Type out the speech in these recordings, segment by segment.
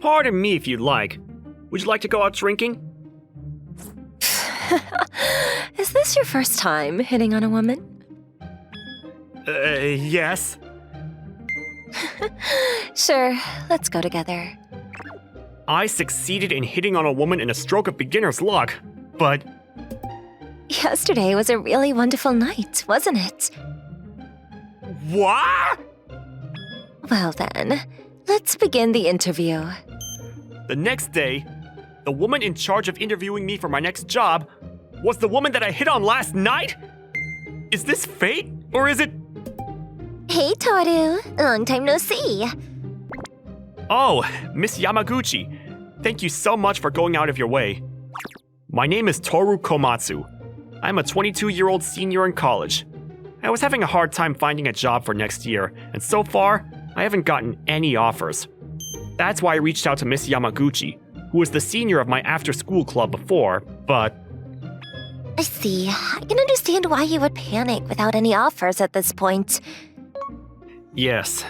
Pardon me if you'd like. Would you like to go out drinking? Is this your first time hitting on a woman? Yes. Sure, let's go together. I succeeded in hitting on a woman in a stroke of beginner's luck, but... Yesterday was a really wonderful night, wasn't it? What? Well then, let's begin the interview. The next day, the woman in charge of interviewing me for my next job was the woman that I hit on last night? Is this fate, or is it... Hey Toru, long time no see. Oh, Miss Yamaguchi, thank you so much for going out of your way. My name is Toru Komatsu. I'm a 22-year-old senior in college. I was having a hard time finding a job for next year, and so far, I haven't gotten any offers. That's why I reached out to Miss Yamaguchi, who was the senior of my after-school club before, but... I see. I can understand why you would panic without any offers at this point. Yes.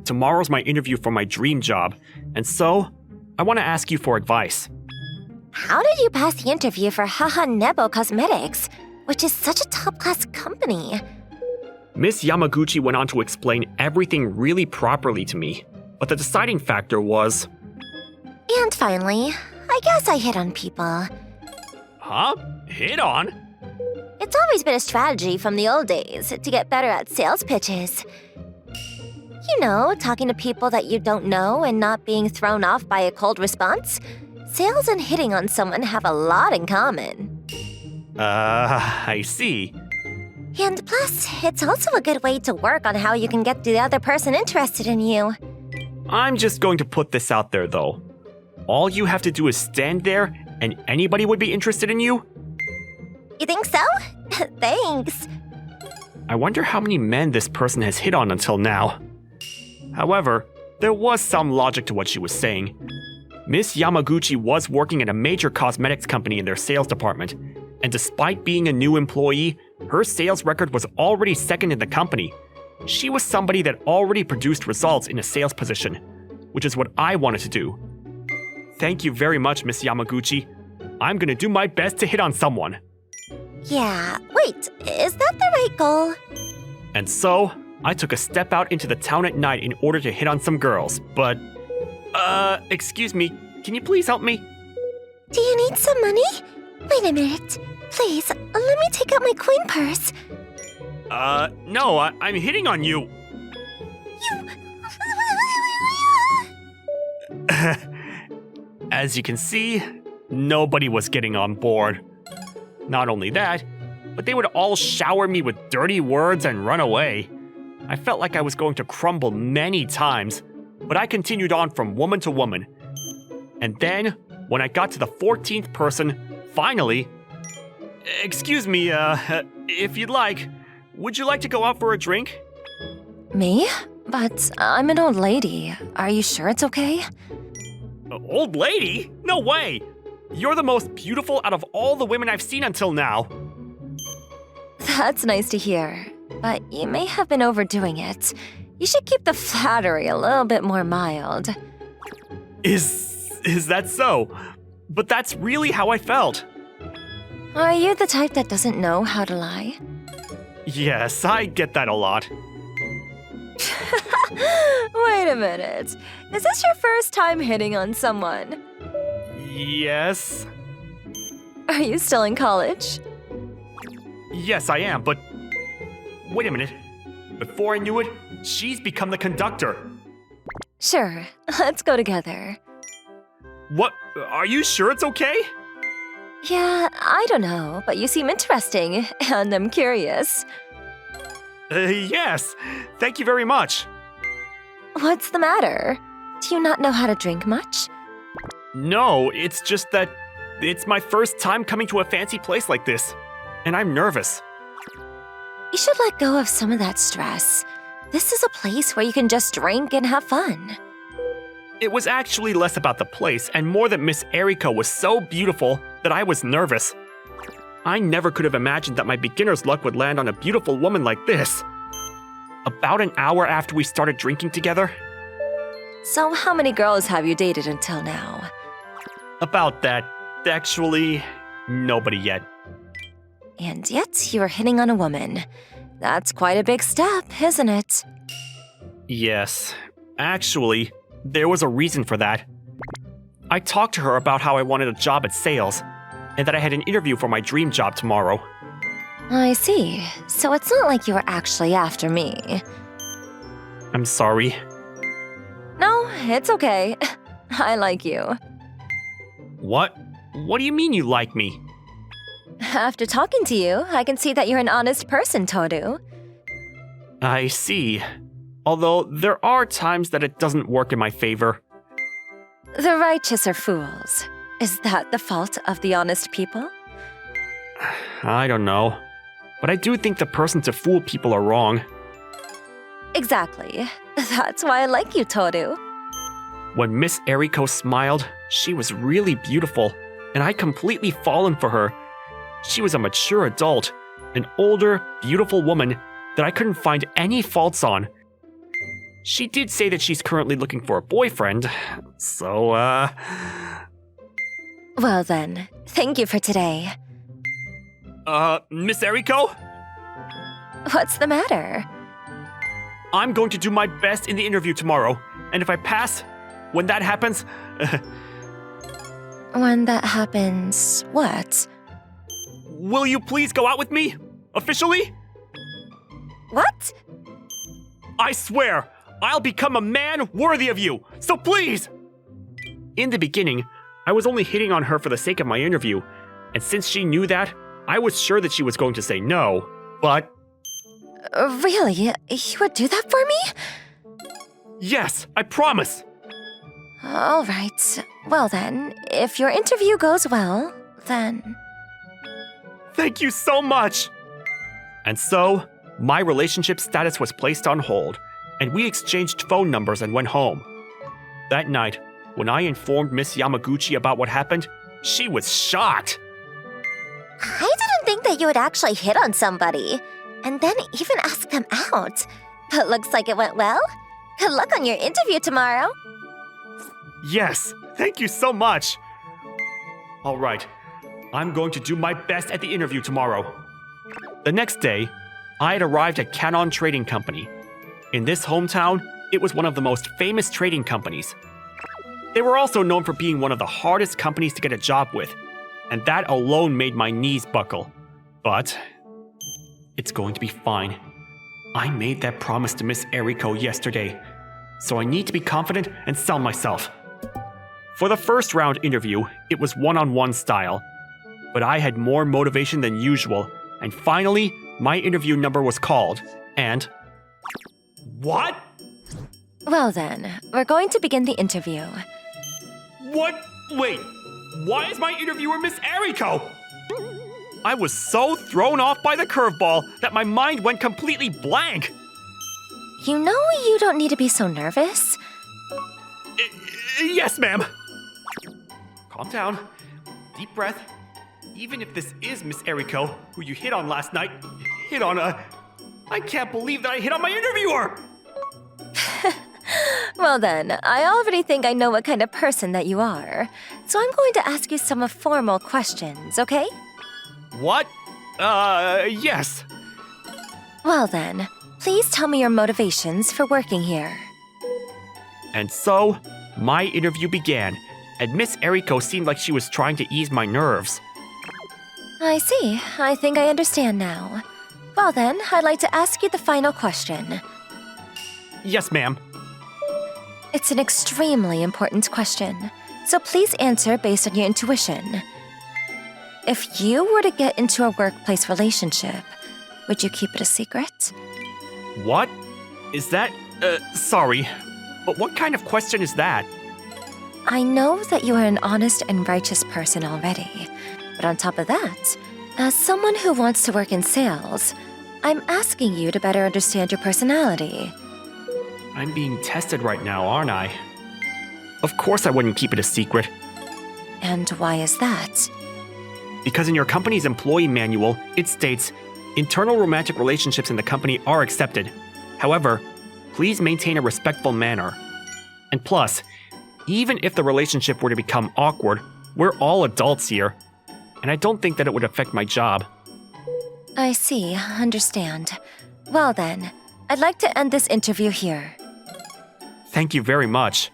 Tomorrow's my interview for my dream job, and so, I want to ask you for advice. How did you pass the interview for Haha Nebo Cosmetics, which is such a top-class company? Miss Yamaguchi went on to explain everything really properly to me, but the deciding factor was... And finally, I guess I hit on people. Huh? Hit on? It's always been a strategy from the old days to get better at sales pitches. You know, talking to people that you don't know and not being thrown off by a cold response. Sales and hitting on someone have a lot in common. I see. And plus, it's also a good way to work on how you can get the other person interested in you. I'm just going to put this out there, though. All you have to do is stand there, and anybody would be interested in you? You think so? Thanks. I wonder how many men this person has hit on until now. However, there was some logic to what she was saying. Miss Yamaguchi was working at a major cosmetics company in their sales department, and despite being a new employee, her sales record was already second in the company. She was somebody that already produced results in a sales position, which is what I wanted to do. Thank you very much, Miss Yamaguchi. I'm gonna do my best to hit on someone. Yeah, wait, is that the right goal? And so, I took a step out into the town at night in order to hit on some girls, but... excuse me, can you please help me? Do you need some money? Wait a minute. Please, let me take out my coin purse. No, I'm hitting on you. As you can see, nobody was getting on board. Not only that, but they would all shower me with dirty words and run away. I felt like I was going to crumble many times, but I continued on from woman to woman. And then, when I got to the 14th person, finally... Excuse me, if you'd like, would you like to go out for a drink? Me? But I'm an old lady. Are you sure it's okay? Old lady? No way! You're the most beautiful out of all the women I've seen until now. That's nice to hear, but you may have been overdoing it. You should keep the flattery a little bit more mild. Is that so? But that's really how I felt. Are you the type that doesn't know how to lie? Yes, I get that a lot. Wait a minute. Is this your first time hitting on someone? Yes. Are you still in college? Yes, I am, but... Wait a minute. Before I knew it, she's become the conductor. Sure, let's go together. What? Are you sure it's okay? Yeah, I don't know, but you seem interesting, and I'm curious. Yes. Thank you very much. What's the matter? Do you not know how to drink much? No, it's just that it's my first time coming to a fancy place like this, and I'm nervous. You should let go of some of that stress. This is a place where you can just drink and have fun. It was actually less about the place and more that Miss Erika was so beautiful that I was nervous. I never could have imagined that my beginner's luck would land on a beautiful woman like this. About an hour after we started drinking together... So how many girls have you dated until now? About that, actually, nobody yet. And yet you are hitting on a woman. That's quite a big step, isn't it? Yes. Actually, there was a reason for that. I talked to her about how I wanted a job at sales, and that I had an interview for my dream job tomorrow. I see. So it's not like you were actually after me. I'm sorry. No, it's okay. I like you. What? What do you mean you like me? After talking to you, I can see that you're an honest person, Toru. I see. Although there are times that it doesn't work in my favor. The righteous are fools. Is that the fault of the honest people? I don't know. But I do think the person to fool people are wrong. Exactly. That's why I like you, Toru. When Miss Eriko smiled, she was really beautiful, and I'd completely fallen for her. She was a mature adult, an older, beautiful woman that I couldn't find any faults on. She did say that she's currently looking for a boyfriend, so, Well then, thank you for today. Miss Eriko? What's the matter? I'm going to do my best in the interview tomorrow, and if I pass, when that happens, When that happens, what? will you please go out with me? Officially? What? I swear, I'll become a man worthy of you, so please! In the beginning, I was only hitting on her for the sake of my interview, and since she knew that, I was sure that she was going to say no, but Really? You would do that for me? yes, I promise! All right. Well then, if your interview goes well, then... Thank you so much! And so, my relationship status was placed on hold, and we exchanged phone numbers and went home. That night, when I informed Miss Yamaguchi about what happened, she was shocked. I didn't think that you would actually hit on somebody, and then even ask them out. But looks like it went well. Good luck on your interview tomorrow. Yes, thank you so much. All right, I'm going to do my best at the interview tomorrow. The next day, I had arrived at Kanon Trading Company. In this hometown, it was one of the most famous trading companies. They were also known for being one of the hardest companies to get a job with, and that alone made my knees buckle. But it's going to be fine. I made that promise to Miss Eriko yesterday, so I need to be confident and sell myself. For the first round interview, it was one-on-one style, but I had more motivation than usual, and finally, my interview number was called, and... What? Well then, we're going to begin the interview. What? Wait, why is my interviewer Miss Eriko? I was so thrown off by the curveball that my mind went completely blank. You know you don't need to be so nervous. Yes, ma'am. Calm down. Deep breath. Even if this is Miss Eriko, who you hit on last night, I can't believe that I hit on my interviewer! Well then, I already think I know what kind of person that you are. So I'm going to ask you some formal questions, okay? What? Yes. Well then, please tell me your motivations for working here. And so, my interview began, and Miss Eriko seemed like she was trying to ease my nerves. I see. I think I understand now. Well then, I'd like to ask you the final question. Yes, ma'am. It's an extremely important question, so please answer based on your intuition. If you were to get into a workplace relationship, would you keep it a secret? What? Is that, sorry, but what kind of question is that? I know that you are an honest and righteous person already, but on top of that, as someone who wants to work in sales, I'm asking you to better understand your personality. I'm being tested right now, aren't I? Of course I wouldn't keep it a secret. And why is that? Because in your company's employee manual, it states, internal romantic relationships in the company are accepted. However, please maintain a respectful manner. And plus, even if the relationship were to become awkward, we're all adults here, and I don't think that it would affect my job. I see, understand. Well then, I'd like to end this interview here. Thank you very much.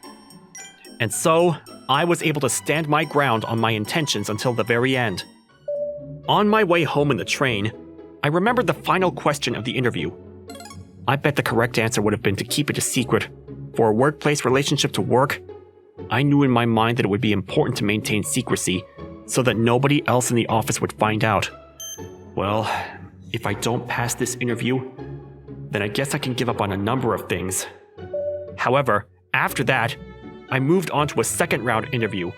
And so, I was able to stand my ground on my intentions until the very end. On my way home in the train, I remembered the final question of the interview. I bet the correct answer would have been to keep it a secret. For a workplace relationship to work, I knew in my mind that it would be important to maintain secrecy so that nobody else in the office would find out. Well, if I don't pass this interview, then I guess I can give up on a number of things. However, after that, I moved on to a second round interview,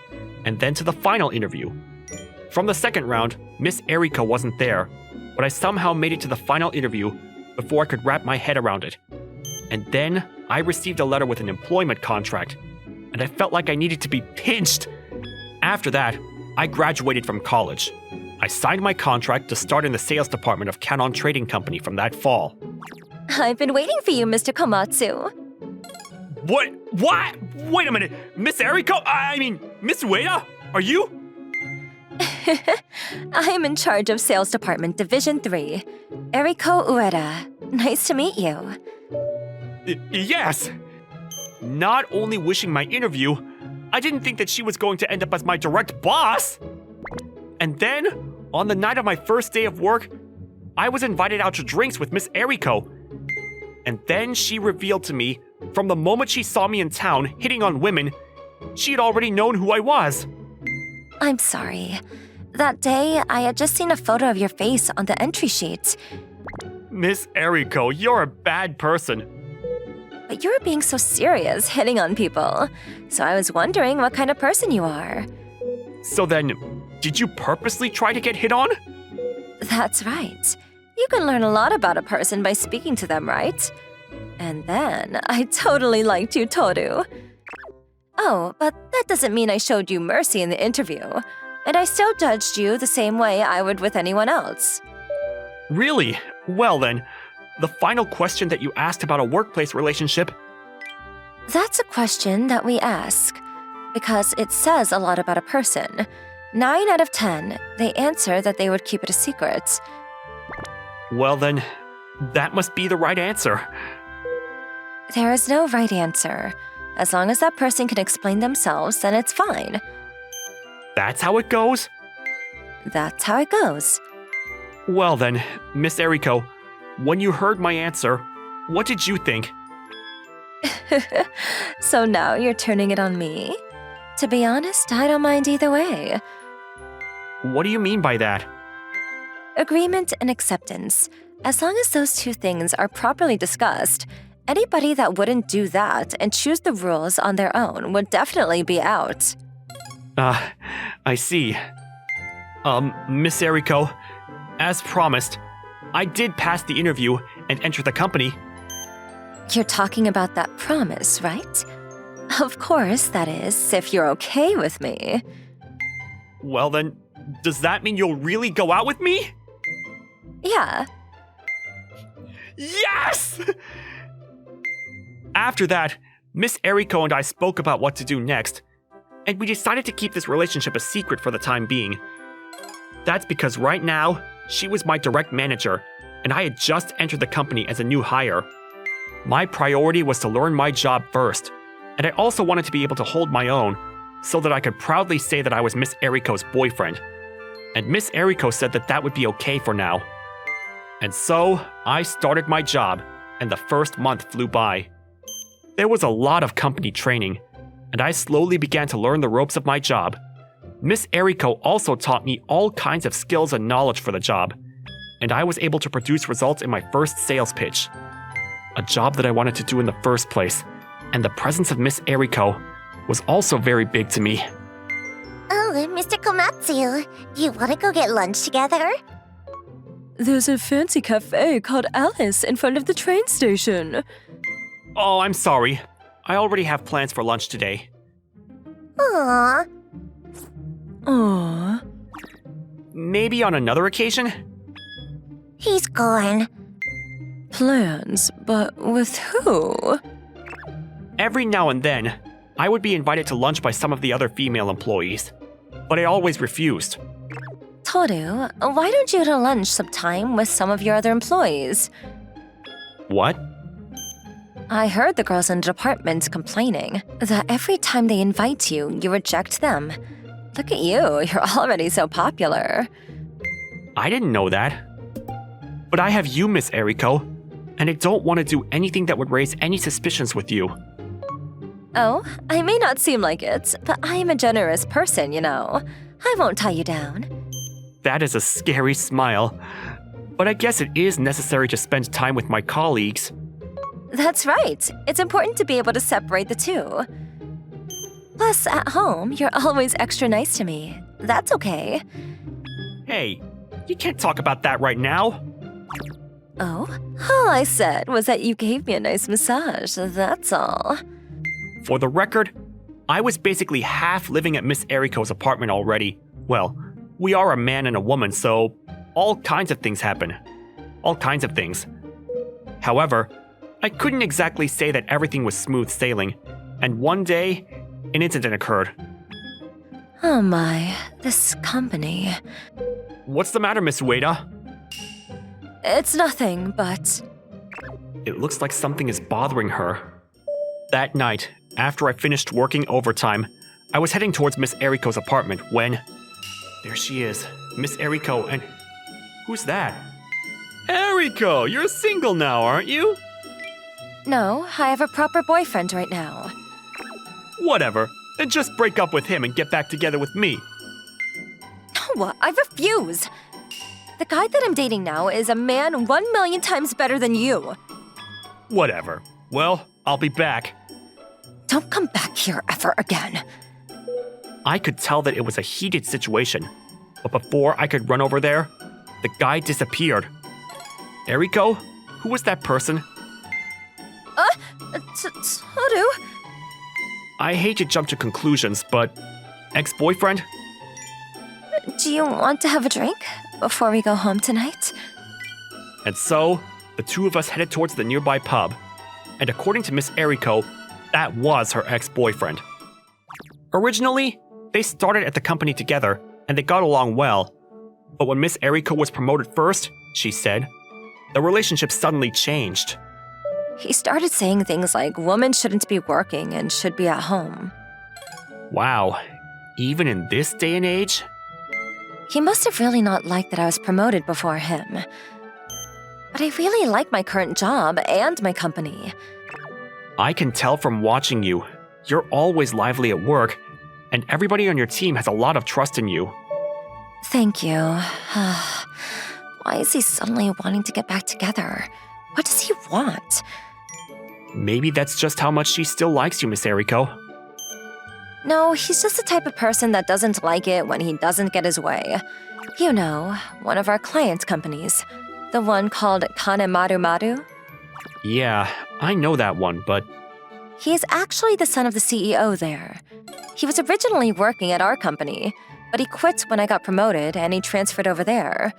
and then to the final interview. From the second round, Miss Eriko wasn't there, but I somehow made it to the final interview before I could wrap my head around it. And then I received a letter with an employment contract, and I felt like I needed to be pinched. After that, I graduated from college. I signed my contract to start in the sales department of Kanon Trading Company from that fall. I've been waiting for you, Mr. Komatsu. What? Wait a minute. Miss Eriko? I mean, Miss Ueda? Are you? I am in charge of Sales Department Division 3. Eriko Ueda. Nice to meet you. Yes. Not only wishing my interview, I didn't think that she was going to end up as my direct boss. And then, on the night of my first day of work, I was invited out to drinks with Miss Eriko. And then she revealed to me, from the moment she saw me in town hitting on women, she had already known who I was. I'm sorry. That day, I had just seen a photo of your face on the entry sheet. Miss Eriko, you're a bad person. But you were being so serious, hitting on people. So I was wondering what kind of person you are. So then, did you purposely try to get hit on? That's right. You can learn a lot about a person by speaking to them, right? And then, I totally liked you, Toru. Oh, but that doesn't mean I showed you mercy in the interview. And I still judged you the same way I would with anyone else. Really? Well then, the final question that you asked about a workplace relationship. That's a question that we ask, because it says a lot about a person. 9 out of 10, they answer that they would keep it a secret. Well then, that must be the right answer. There is no right answer. As long as that person can explain themselves, then it's fine. That's how it goes? That's how it goes. Well then, Miss Eriko, when you heard my answer, what did you think? So now you're turning it on me? To be honest, I don't mind either way. What do you mean by that? Agreement and acceptance. As long as those two things are properly discussed, anybody that wouldn't do that and choose the rules on their own would definitely be out. I see. Miss Eriko, as promised, I did pass the interview and enter the company. You're talking about that promise, right? Of course, that is, if you're okay with me. Well then, does that mean you'll really go out with me? Yeah. Yes! After that, Miss Eriko and I spoke about what to do next, and we decided to keep this relationship a secret for the time being. That's because right now, she was my direct manager, and I had just entered the company as a new hire. My priority was to learn my job first, and I also wanted to be able to hold my own, so that I could proudly say that I was Miss Eriko's boyfriend. And Miss Eriko said that that would be okay for now. And so, I started my job, and the first month flew by. There was a lot of company training, and I slowly began to learn the ropes of my job. Miss Eriko also taught me all kinds of skills and knowledge for the job, and I was able to produce results in my first sales pitch. A job that I wanted to do in the first place, and the presence of Miss Eriko was also very big to me. Oh, Mr. Komatsu, do you want to go get lunch together? There's a fancy cafe called Alice in front of the train station. Oh, I'm sorry. I already have plans for lunch today. Aww. Aww. Maybe on another occasion? He's gone. Plans, but with who? Every now and then, I would be invited to lunch by some of the other female employees, but I always refused. Toru, why don't you go to lunch sometime with some of your other employees? What? I heard the girls in the department complaining that every time they invite you, you reject them. Look at you, you're already so popular. I didn't know that. But I have you, Miss Eriko, and I don't want to do anything that would raise any suspicions with you. Oh, I may not seem like it, but I am a generous person, you know. I won't tie you down. That is a scary smile. But I guess it is necessary to spend time with my colleagues. That's right. It's important to be able to separate the two. Plus, at home, you're always extra nice to me. That's okay. Hey, you can't talk about that right now. Oh? All I said was that you gave me a nice massage, that's all. For the record, I was basically half living at Miss Eriko's apartment already. Well, we are a man and a woman, so all kinds of things happen. All kinds of things. However, I couldn't exactly say that everything was smooth sailing, and one day, an incident occurred. Oh my, this company. What's the matter, Miss Ueda? It's nothing, but... It looks like something is bothering her. That night, after I finished working overtime, I was heading towards Miss Eriko's apartment when... There she is, Miss Eriko, and... Who's that? Eriko, you're single now, aren't you? No, I have a proper boyfriend right now. Whatever, then just break up with him and get back together with me. No, I refuse! The guy that I'm dating now is a man 1,000,000 times better than you. Whatever. Well, I'll be back. Don't come back here ever again. I could tell that it was a heated situation, but before I could run over there, the guy disappeared. Eriko? Who was that person? Toru? I hate to jump to conclusions, but... Ex-boyfriend? Do you want to have a drink before we go home tonight? And so, the two of us headed towards the nearby pub. And according to Miss Eriko, that was her ex-boyfriend. Originally, they started at the company together, and they got along well. But when Miss Eriko was promoted first, she said, the relationship suddenly changed. He started saying things like women shouldn't be working and should be at home. Wow, even in this day and age? He must have really not liked that I was promoted before him. But I really like my current job and my company. I can tell from watching you. You're always lively at work, and everybody on your team has a lot of trust in you. Thank you. Why is he suddenly wanting to get back together? What does he want? Maybe that's just how much she still likes you, Miss Eriko. No, he's just the type of person that doesn't like it when he doesn't get his way. You know, one of our client companies. The one called Kanemaru. Yeah, I know that one, but... He is actually the son of the CEO there. He was originally working at our company, but he quit when I got promoted and he transferred over there.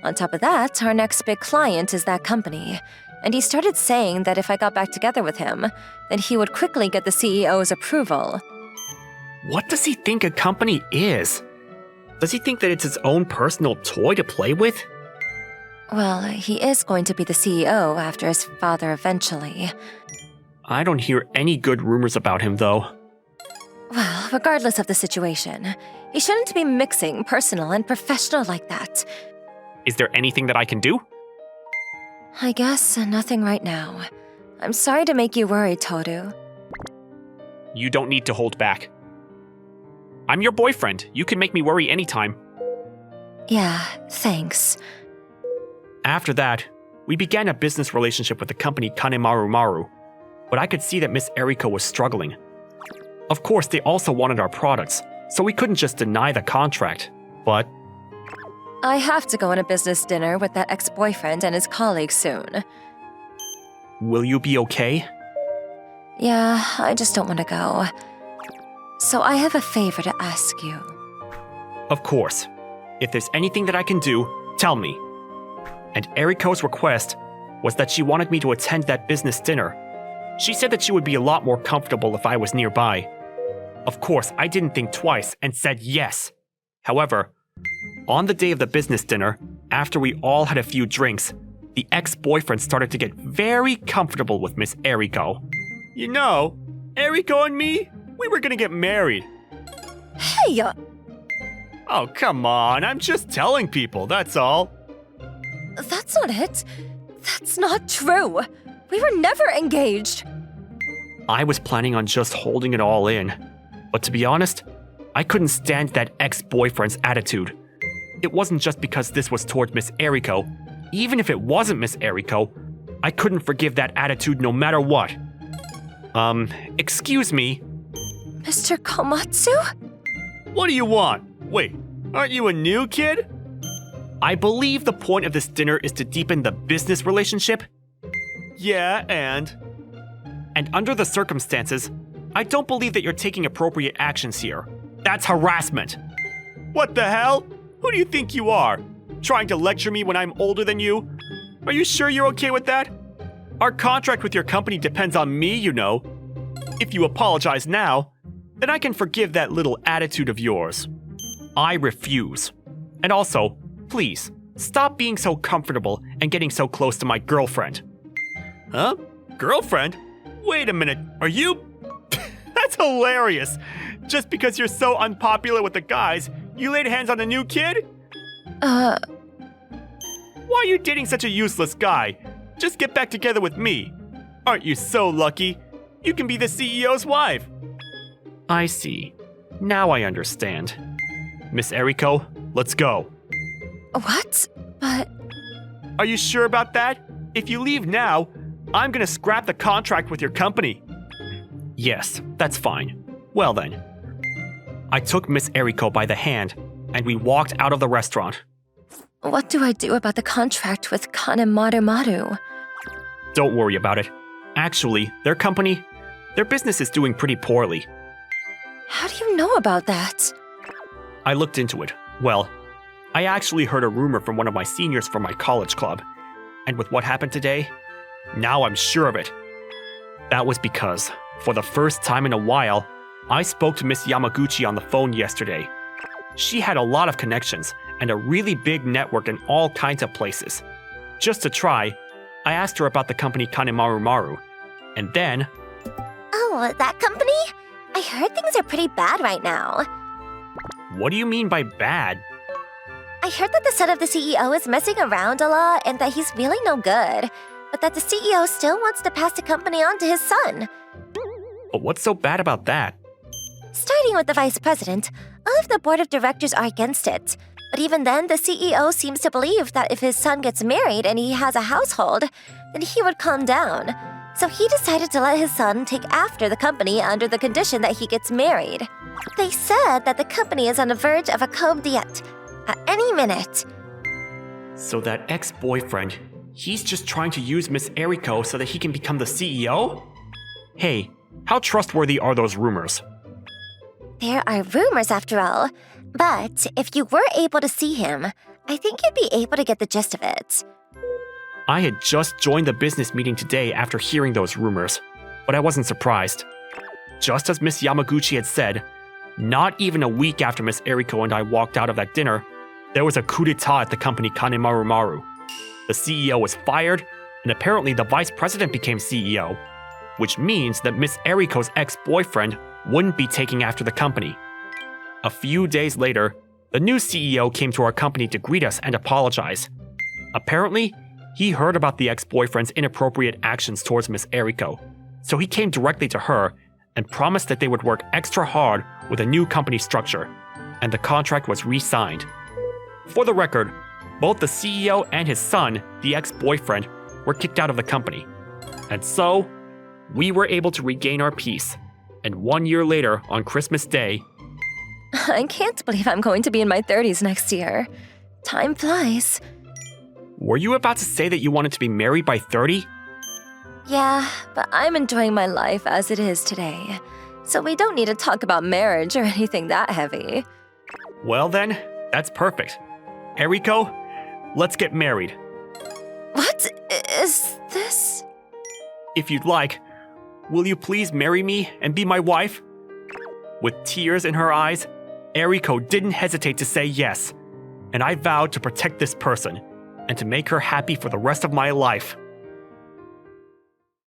On top of that, our next big client is that company, and he started saying that if I got back together with him, then he would quickly get the CEO's approval. What does he think a company is? Does he think that it's his own personal toy to play with? Well, he is going to be the CEO after his father eventually. I don't hear any good rumors about him, though. Well, regardless of the situation, he shouldn't be mixing personal and professional like that. Is there anything that I can do? I guess nothing right now. I'm sorry to make you worried, Toru. You don't need to hold back. I'm your boyfriend. You can make me worry anytime. Yeah, thanks. After that, we began a business relationship with the company Kanemaru, but I could see that Miss Eriko was struggling. Of course, they also wanted our products, so we couldn't just deny the contract, but... I have to go on a business dinner with that ex-boyfriend and his colleagues soon. Will you be okay? Yeah, I just don't want to go. So I have a favor to ask you. Of course. If there's anything that I can do, tell me. And Eriko's request was that she wanted me to attend that business dinner. She said that she would be a lot more comfortable if I was nearby. Of course, I didn't think twice and said yes. However, on the day of the business dinner, after we all had a few drinks, the ex-boyfriend started to get very comfortable with Miss Eriko. You know, Eriko and me, we were gonna get married. Hey, Oh, come on, I'm just telling people, that's all. that's not it. That's not true. We were never engaged. I was planning on just holding it all in. But to be honest, I couldn't stand that ex-boyfriend's attitude. It wasn't just because this was toward Miss Eriko. Even if it wasn't Miss Eriko, I couldn't forgive that attitude no matter what. Excuse me? Mr. Komatsu? What do you want? Wait, aren't you a new kid? I believe the point of this dinner is to deepen the business relationship. Yeah, and under the circumstances, I don't believe that you're taking appropriate actions here. That's harassment. What the hell? Who do you think you are? Trying to lecture me when I'm older than you? Are you sure you're okay with that? Our contract with your company depends on me, you know. If you apologize now, then I can forgive that little attitude of yours. I refuse. And also, please, stop being so comfortable and getting so close to my girlfriend. Huh? Girlfriend? Wait a minute, are you? That's hilarious. Just because you're so unpopular with the guys, you laid hands on a new kid? Why are you dating such a useless guy? Just get back together with me. Aren't you so lucky? You can be the CEO's wife. I see. Now I understand. Miss Eriko, let's go. What? But... Are you sure about that? If you leave now, I'm gonna scrap the contract with your company. Yes, that's fine. Well then. I took Miss Eriko by the hand, and we walked out of the restaurant. What do I do about the contract with Kanemaru? Don't worry about it. Actually, their business is doing pretty poorly. How do you know about that? I looked into it. Well, I actually heard a rumor from one of my seniors from my college club. And with what happened today, now I'm sure of it. That was because, for the first time in a while, I spoke to Miss Yamaguchi on the phone yesterday. She had a lot of connections and a really big network in all kinds of places. Just to try, I asked her about the company Kanemaru, and then... Oh, that company? I heard things are pretty bad right now. What do you mean by bad? I heard that the son of the CEO is messing around a lot and that he's really no good, but that the CEO still wants to pass the company on to his son. But what's so bad about that? Starting with the vice president, all of the board of directors are against it. But even then, the CEO seems to believe that if his son gets married and he has a household, then he would calm down. So he decided to let his son take after the company under the condition that he gets married. They said that the company is on the verge of a coup d'etat at any minute. So that ex-boyfriend, he's just trying to use Miss Eriko so that he can become the CEO? Hey, how trustworthy are those rumors? There are rumors after all, but if you were able to see him, I think you'd be able to get the gist of it. I had just joined the business meeting today after hearing those rumors, but I wasn't surprised. Just as Miss Yamaguchi had said, not even a week after Miss Eriko and I walked out of that dinner, there was a coup d'etat at the company Kanemaru. The CEO was fired, and apparently the vice president became CEO, which means that Miss Eriko's ex-boyfriend wouldn't be taking after the company. A few days later, the new CEO came to our company to greet us and apologize. Apparently, he heard about the ex-boyfriend's inappropriate actions towards Miss Eriko, so he came directly to her and promised that they would work extra hard with a new company structure, and the contract was re-signed. For the record, both the CEO and his son, the ex-boyfriend, were kicked out of the company. And so, we were able to regain our peace. And 1 year later, on Christmas Day... I can't believe I'm going to be in my 30s next year. Time flies. Were you about to say that you wanted to be married by 30? Yeah, but I'm enjoying my life as it is today. So we don't need to talk about marriage or anything that heavy. Well then, that's perfect. Eriko, let's get married. What is this? If you'd like, Will you please marry me and be my wife? With tears in her eyes, Eriko didn't hesitate to say yes, and I vowed to protect this person and to make her happy for the rest of my life.